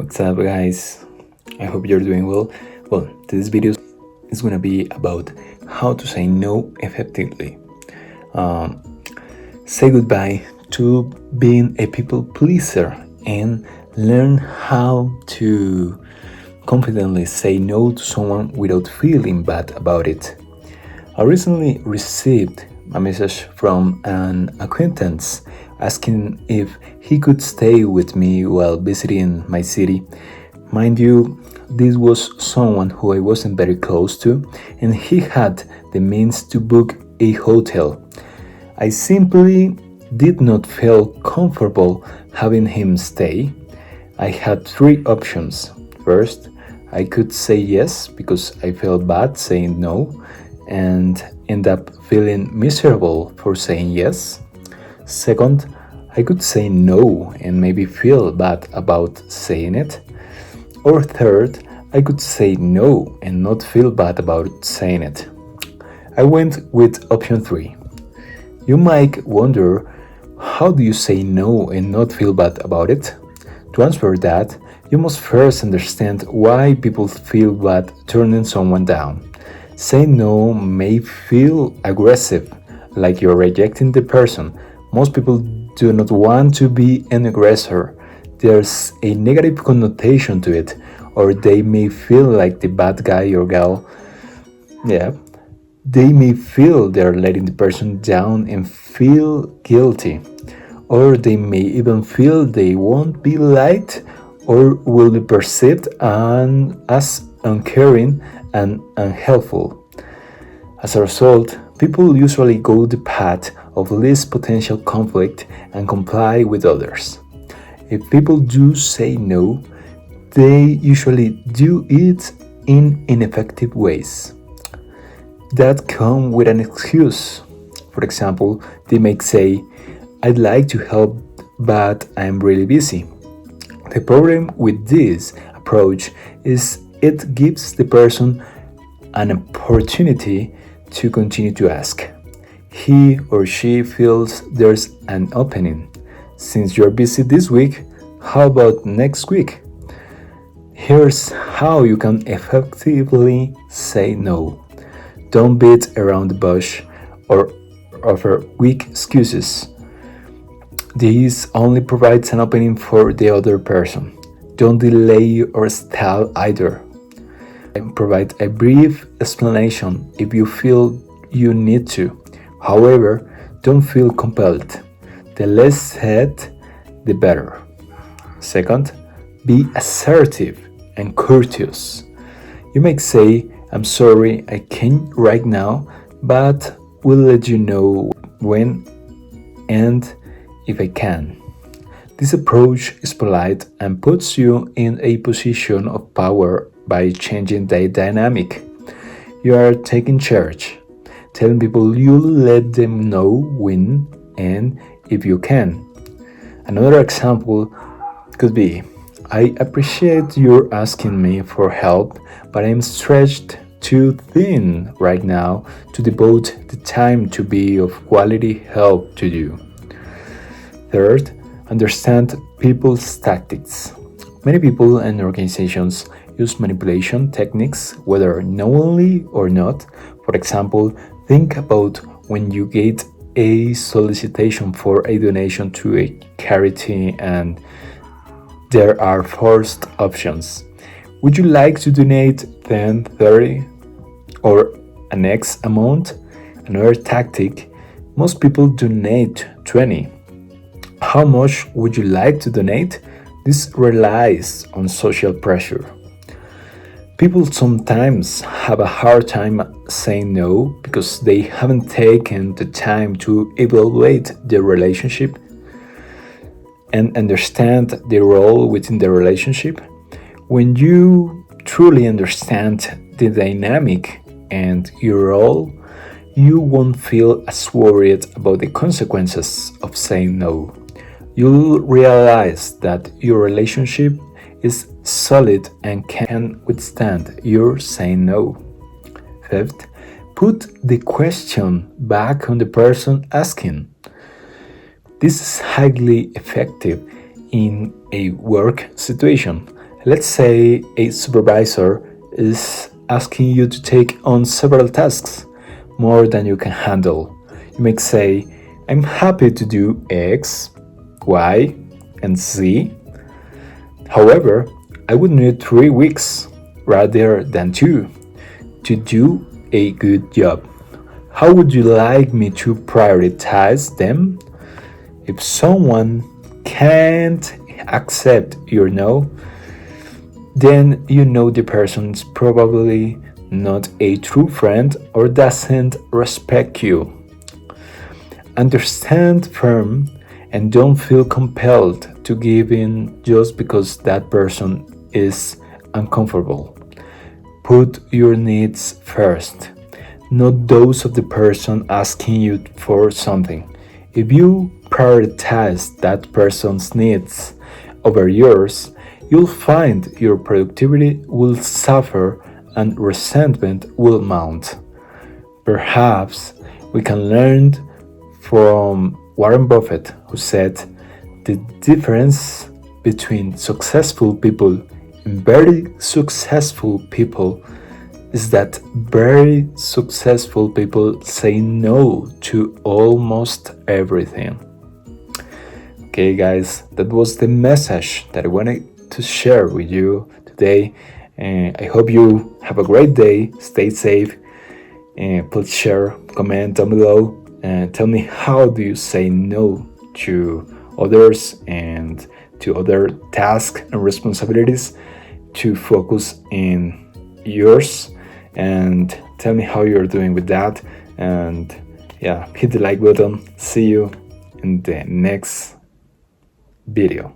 What's up, guys? I hope you're doing well. Well, this video is gonna be about how to say no effectively. Say goodbye to being a people pleaser and learn how to confidently say no to someone without feeling bad about it. I recently received a message from an acquaintance asking if he could stay with me while visiting my city. Mind you, this was someone who I wasn't very close to, and he had the means to book a hotel. I simply did not feel comfortable having him stay. I had three options. First, I could say yes because I felt bad saying no and end up feeling miserable for saying yes. Second, I could say no and maybe feel bad about saying it. Or third, I could say no and not feel bad about saying it. I went with option 3. You might wonder, how do you say no and not feel bad about it? To answer that, you must first understand why people feel bad turning someone down. Saying no may feel aggressive, like you're rejecting the person. Most people do not want to be an aggressor. There's a negative connotation to it, or they may feel like the bad guy or gal. They may feel they're letting the person down and feel guilty. Or they may even feel they won't be liked or will be perceived as uncaring and unhelpful. As a result, people usually go the path of least potential conflict and comply with others. If people do say no, they usually do it in ineffective ways that come with an excuse. For example, they may say, "I'd like to help, but I'm really busy." The problem with this approach is it gives the person an opportunity to continue to ask. He or she feels there's an opening. Since you're busy this week, how about next week? Here's how you can effectively say no. Don't beat around the bush or offer weak excuses. This only provides an opening for the other person. Don't delay or stall either. Provide a brief explanation if you feel you need to. However, don't feel compelled. The less said, the better. Second, be assertive and courteous. You may say, "I'm sorry, I can't right now, but we'll let you know when and if I can." This approach is polite and puts you in a position of power by changing the dynamic. You are taking charge, telling people you'll let them know when and if you can. Another example could be, "I appreciate your asking me for help, but I'm stretched too thin right now to devote the time to be of quality help to you." Third, understand people's tactics. Many people and organizations use manipulation techniques, whether knowingly or not. For example, think about when you get a solicitation for a donation to a charity and there are forced options. Would you like to donate 10, 30, or an X amount? Another tactic, most people donate 20. How much would you like to donate? This relies on social pressure. People sometimes have a hard time saying no because they haven't taken the time to evaluate their relationship and understand their role within the relationship. When you truly understand the dynamic and your role, you won't feel as worried about the consequences of saying no. You'll realize that your relationship is solid and can withstand your saying no. Fifth, put the question back on the person asking. This is highly effective in a work situation. Let's say a supervisor is asking you to take on several tasks, more than you can handle. You may say, I'm happy to do X, Y, and Z. However, I would need 3 weeks rather than 2 to do a good job. How would you like me to prioritize them? If someone can't accept your no, then you know the person's probably not a true friend or doesn't respect you. Understand firm and don't feel compelled to give in just because that person is uncomfortable. Put your needs first, not those of the person asking you for something. If you prioritize that person's needs over yours, you'll find your productivity will suffer and resentment will mount. Perhaps we can learn from Warren Buffett, who said, the difference between successful people and very successful people is that very successful people say no to almost everything. Okay, guys, that was the message that I wanted to share with you today. I hope you have a great day. Stay safe. Please share, comment down below, and tell me how do you say no to others and to other tasks and responsibilities to focus in yours, and tell me how you're doing with that. And yeah, hit the like button. See you in the next video.